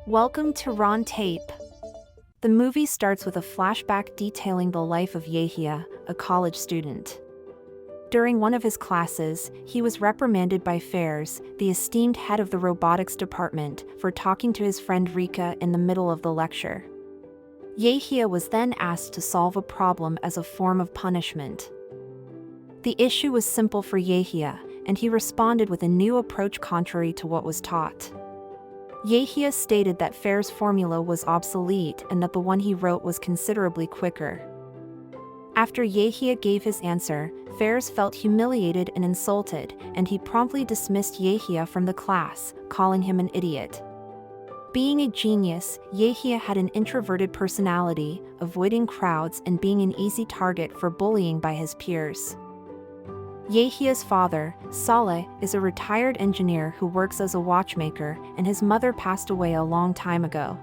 Welcome to RonTape. The movie starts with a flashback detailing the life of Yahya, a college student. During one of his classes, he was reprimanded by Fairs, the esteemed head of the robotics department, for talking to his friend Rika in the middle of the lecture. Yahya was then asked to solve a problem as a form of punishment. The issue was simple for Yahya, and he responded with a new approach contrary to what was taught. Yahya stated that Fair's formula was obsolete and that the one he wrote was considerably quicker. After Yahya gave his answer, Fairs felt humiliated and insulted, and he promptly dismissed Yahya from the class, calling him an idiot. Being a genius, Yahya had an introverted personality, avoiding crowds and being an easy target for bullying by his peers. Yahya's father, Saleh, is a retired engineer who works as a watchmaker, and his mother passed away a long time ago.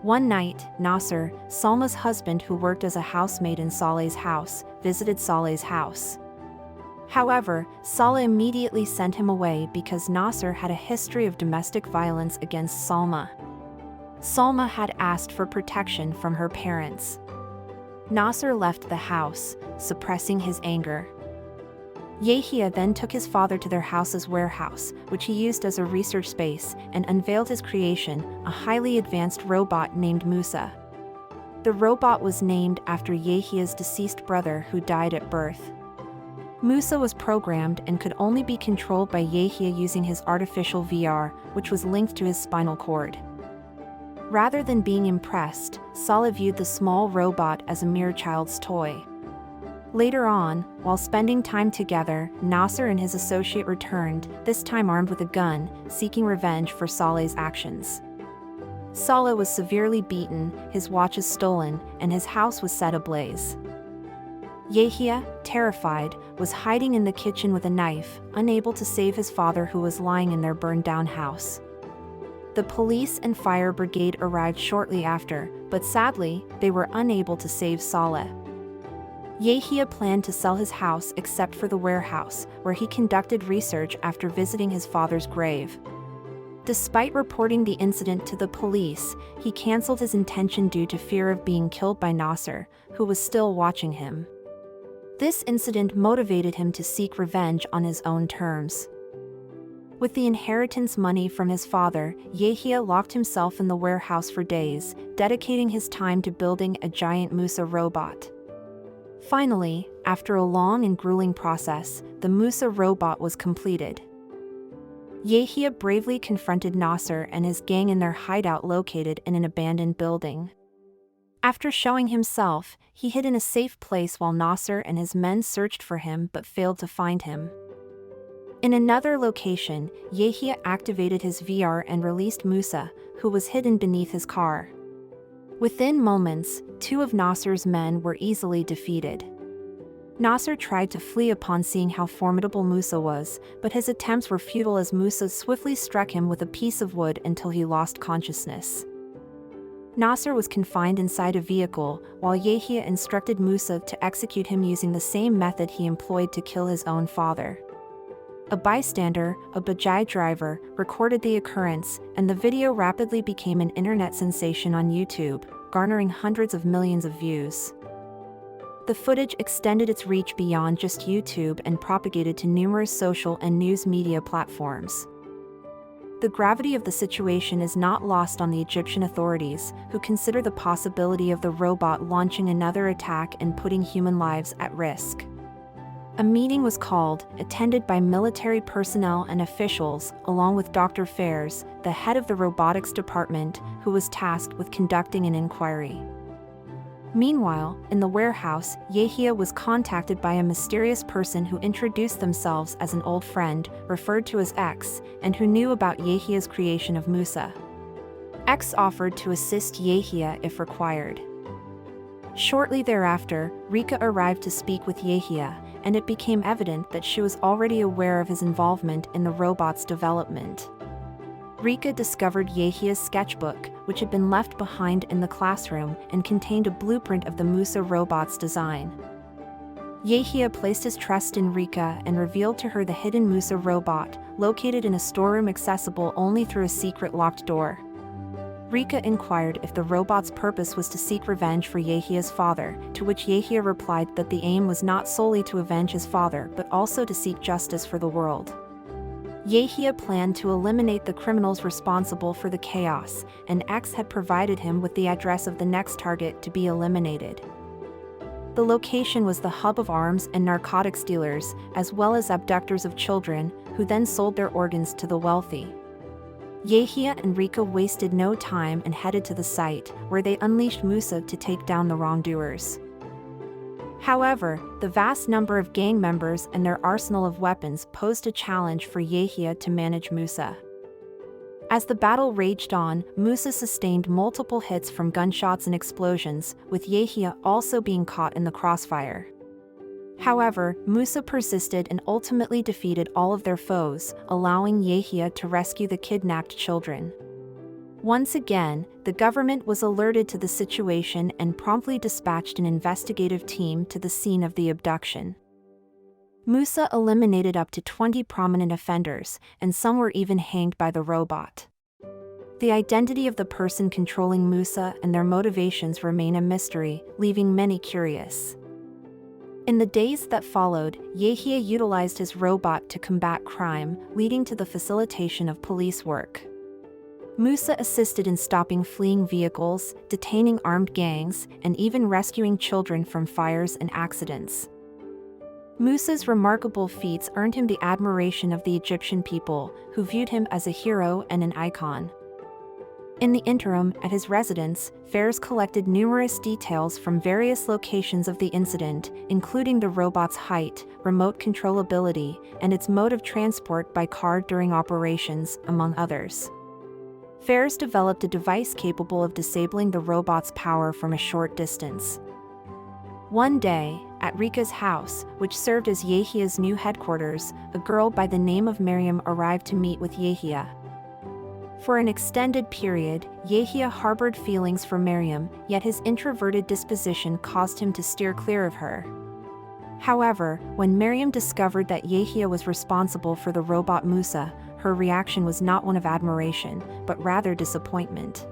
One night, Nasser, Salma's husband who worked as a housemaid in Saleh's house, visited Saleh's house. However, Saleh immediately sent him away because Nasser had a history of domestic violence against Salma. Salma had asked for protection from her parents. Nasser left the house, suppressing his anger. Yahya then took his father to their house's warehouse, which he used as a research space, and unveiled his creation, a highly advanced robot named Mousa. The robot was named after Yahya's deceased brother who died at birth. Mousa was programmed and could only be controlled by Yahya using his artificial VR, which was linked to his spinal cord. Rather than being impressed, Saleh viewed the small robot as a mere child's toy. Later on, while spending time together, Nasser and his associate returned, this time armed with a gun, seeking revenge for Saleh's actions. Saleh was severely beaten, his watches stolen, and his house was set ablaze. Yahya, terrified, was hiding in the kitchen with a knife, unable to save his father who was lying in their burned-down house. The police and fire brigade arrived shortly after, but sadly, they were unable to save Saleh. Yahya planned to sell his house except for the warehouse, where he conducted research after visiting his father's grave. Despite reporting the incident to the police, he canceled his intention due to fear of being killed by Nasser, who was still watching him. This incident motivated him to seek revenge on his own terms. With the inheritance money from his father, Yahya locked himself in the warehouse for days, dedicating his time to building a giant Mousa robot. Finally, after a long and grueling process, the Mousa robot was completed. Yahya bravely confronted Nasser and his gang in their hideout located in an abandoned building. After showing himself, he hid in a safe place while Nasser and his men searched for him but failed to find him. In another location, Yahya activated his VR and released Mousa, who was hidden beneath his car. Within moments, two of Nasser's men were easily defeated. Nasser tried to flee upon seeing how formidable Mousa was, but his attempts were futile as Mousa swiftly struck him with a piece of wood until he lost consciousness. Nasser was confined inside a vehicle, while Yahya instructed Mousa to execute him using the same method he employed to kill his own father. A bystander, a Bajaj driver, recorded the occurrence, and the video rapidly became an internet sensation on YouTube, garnering hundreds of millions of views. The footage extended its reach beyond just YouTube and propagated to numerous social and news media platforms. The gravity of the situation is not lost on the Egyptian authorities, who consider the possibility of the robot launching another attack and putting human lives at risk. A meeting was called, attended by military personnel and officials, along with Dr. Fairs, the head of the robotics department, who was tasked with conducting an inquiry. Meanwhile, in the warehouse, Yahya was contacted by a mysterious person who introduced themselves as an old friend, referred to as X, and who knew about Yahya's creation of Mousa. X offered to assist Yahya if required. Shortly thereafter, Rika arrived to speak with Yahya, and it became evident that she was already aware of his involvement in the robot's development. Rika discovered Yahya's sketchbook, which had been left behind in the classroom and contained a blueprint of the Mousa robot's design. Yahya placed his trust in Rika and revealed to her the hidden Mousa robot, located in a storeroom accessible only through a secret locked door. Rika inquired if the robot's purpose was to seek revenge for Yahia's father, to which Yahia replied that the aim was not solely to avenge his father but also to seek justice for the world. Yahia planned to eliminate the criminals responsible for the chaos, and X had provided him with the address of the next target to be eliminated. The location was the hub of arms and narcotics dealers, as well as abductors of children, who then sold their organs to the wealthy. Yahia and Rika wasted no time and headed to the site, where they unleashed Mousa to take down the wrongdoers. However, the vast number of gang members and their arsenal of weapons posed a challenge for Yahia to manage Mousa. As the battle raged on, Mousa sustained multiple hits from gunshots and explosions, with Yahia also being caught in the crossfire. However, Mousa persisted and ultimately defeated all of their foes, allowing Yahia to rescue the kidnapped children. Once again, the government was alerted to the situation and promptly dispatched an investigative team to the scene of the abduction. Mousa eliminated up to 20 prominent offenders, and some were even hanged by the robot. The identity of the person controlling Mousa and their motivations remain a mystery, leaving many curious. In the days that followed, Yahia utilized his robot to combat crime, leading to the facilitation of police work. Mousa assisted in stopping fleeing vehicles, detaining armed gangs, and even rescuing children from fires and accidents. Mousa's remarkable feats earned him the admiration of the Egyptian people, who viewed him as a hero and an icon. In the interim, at his residence, Fairs collected numerous details from various locations of the incident, including the robot's height, remote controllability, and its mode of transport by car during operations, among others. Fairs developed a device capable of disabling the robot's power from a short distance. One day, at Rika's house, which served as Yahia's new headquarters, a girl by the name of Miriam arrived to meet with Yahia. For an extended period, Yahia harbored feelings for Miriam, yet his introverted disposition caused him to steer clear of her. However, when Miriam discovered that Yahia was responsible for the robot Mousa, her reaction was not one of admiration, but rather disappointment.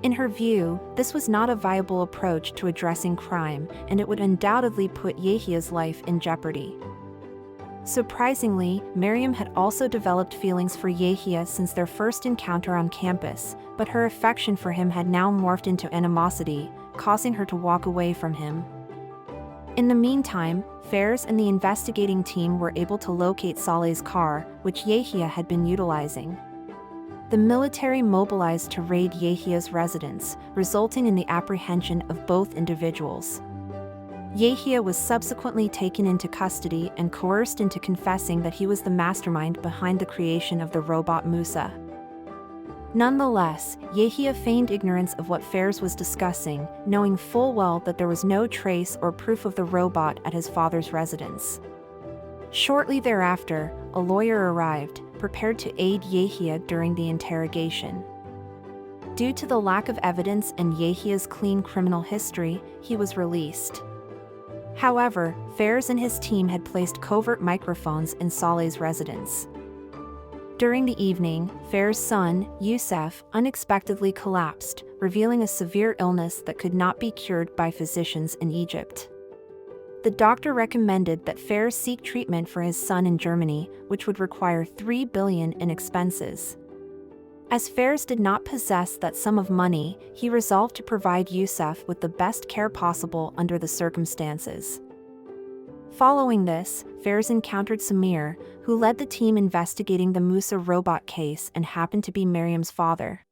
In her view, this was not a viable approach to addressing crime, and it would undoubtedly put Yahia's life in jeopardy. Surprisingly, Miriam had also developed feelings for Yahia since their first encounter on campus, but her affection for him had now morphed into animosity, causing her to walk away from him. In the meantime, Fairs and the investigating team were able to locate Saleh's car, which Yahia had been utilizing. The military mobilized to raid Yahia's residence, resulting in the apprehension of both individuals. Yahia was subsequently taken into custody and coerced into confessing that he was the mastermind behind the creation of the robot Mousa. Nonetheless, Yahia feigned ignorance of what Fairs was discussing, knowing full well that there was no trace or proof of the robot at his father's residence. Shortly thereafter, a lawyer arrived, prepared to aid Yahia during the interrogation. Due to the lack of evidence and Yahia's clean criminal history, he was released. However, Fairs and his team had placed covert microphones in Saleh's residence. During the evening, Fairs' son, Youssef, unexpectedly collapsed, revealing a severe illness that could not be cured by physicians in Egypt. The doctor recommended that Fairs seek treatment for his son in Germany, which would require $3 billion in expenses. As Fairs did not possess that sum of money, he resolved to provide Youssef with the best care possible under the circumstances. Following this, Fairs encountered Samir, who led the team investigating the Mousa robot case and happened to be Miriam's father.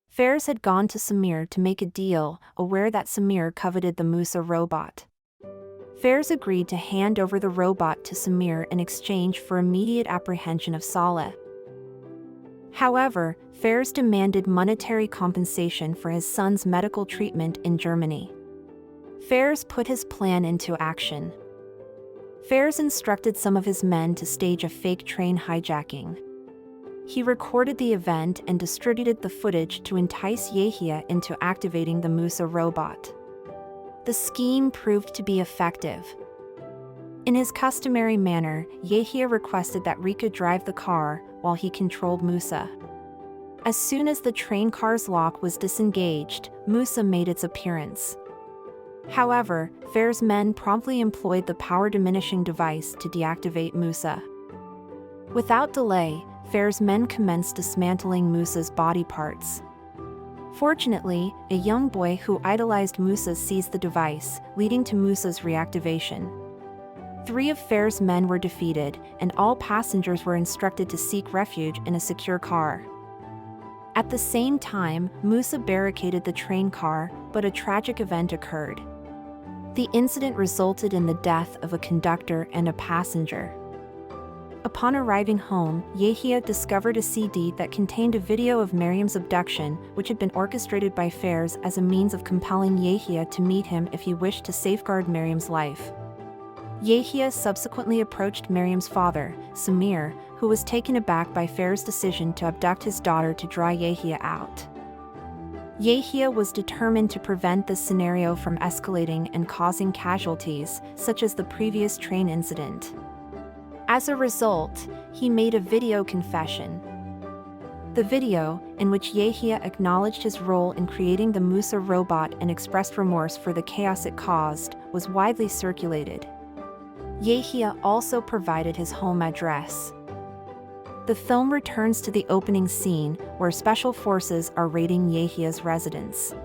Fairs had gone to Samir to make a deal, aware that Samir coveted the Mousa robot. Fairs agreed to hand over the robot to Samir in exchange for immediate apprehension of Saleh. However, Fairs demanded monetary compensation for his son's medical treatment in Germany. Fairs put his plan into action. Fairs instructed some of his men to stage a fake train hijacking. He recorded the event and distributed the footage to entice Yahia into activating the Mousa robot. The scheme proved to be effective. In his customary manner, Yahia requested that Rika drive the car, while he controlled Mousa. As soon as the train car's lock was disengaged, Mousa made its appearance. However, Fair's men promptly employed the power-diminishing device to deactivate Mousa. Without delay, Fair's men commenced dismantling Mousa's body parts. Fortunately, a young boy who idolized Mousa seized the device, leading to Mousa's reactivation. 3 of Fair's men were defeated, and all passengers were instructed to seek refuge in a secure car. At the same time, Mousa barricaded the train car, but a tragic event occurred. The incident resulted in the death of a conductor and a passenger. Upon arriving home, Yahya discovered a CD that contained a video of Miriam's abduction, which had been orchestrated by Fairs as a means of compelling Yahya to meet him if he wished to safeguard Miriam's life. Yahya subsequently approached Miriam's father, Samir, who was taken aback by Fair's decision to abduct his daughter to draw Yahya out. Yahya was determined to prevent this scenario from escalating and causing casualties, such as the previous train incident. As a result, he made a video confession. The video, in which Yahya acknowledged his role in creating the Mousa robot and expressed remorse for the chaos it caused, was widely circulated. Yahya also provided his home address. The film returns to the opening scene, where special forces are raiding Yahya's residence.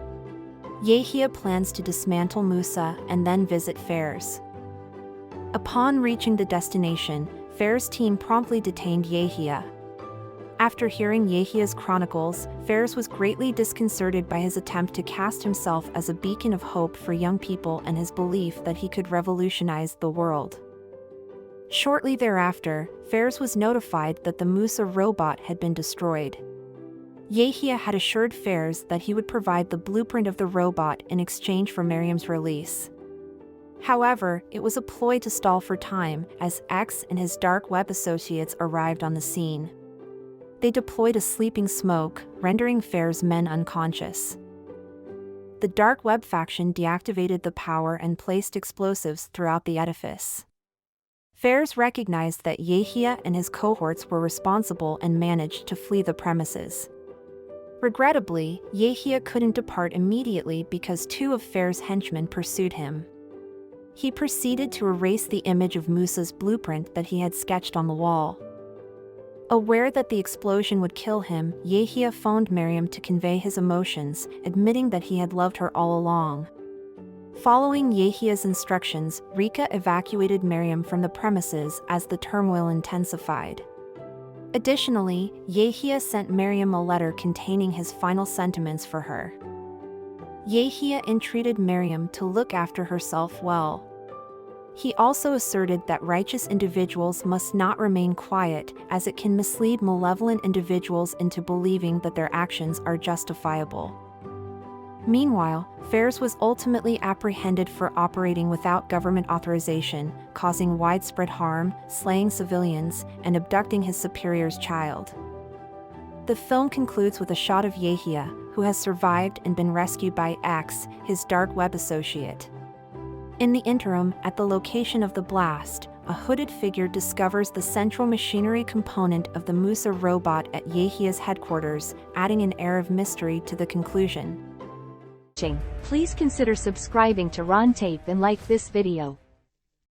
Yahya plans to dismantle Mousa and then visit Fairs. Upon reaching the destination, Fair's team promptly detained Yahya. After hearing Yahya's chronicles, Fairs was greatly disconcerted by his attempt to cast himself as a beacon of hope for young people and his belief that he could revolutionize the world. Shortly thereafter, Fairs was notified that the Mousa robot had been destroyed. Yahya had assured Fairs that he would provide the blueprint of the robot in exchange for Miriam's release. However, it was a ploy to stall for time, as X and his dark web associates arrived on the scene. They deployed a sleeping smoke, rendering Fair's men unconscious. The dark web faction deactivated the power and placed explosives throughout the edifice. Fairs recognized that Yahya and his cohorts were responsible and managed to flee the premises. Regrettably, Yahya couldn't depart immediately because 2 of Fair's henchmen pursued him. He proceeded to erase the image of Mousa's blueprint that he had sketched on the wall. Aware that the explosion would kill him, Yahya phoned Miriam to convey his emotions, admitting that he had loved her all along. Following Yahya's instructions, Rika evacuated Miriam from the premises as the turmoil intensified. Additionally, Yahya sent Miriam a letter containing his final sentiments for her. Yahya entreated Miriam to look after herself well. He also asserted that righteous individuals must not remain quiet, as it can mislead malevolent individuals into believing that their actions are justifiable. Meanwhile, Fairs was ultimately apprehended for operating without government authorization, causing widespread harm, slaying civilians, and abducting his superior's child. The film concludes with a shot of Yahya, who has survived and been rescued by X, his dark web associate. In the interim, at the location of the blast, a hooded figure discovers the central machinery component of the Mousa robot at Yahya's headquarters, adding an air of mystery to the conclusion. Please consider subscribing to RonTape and like this video.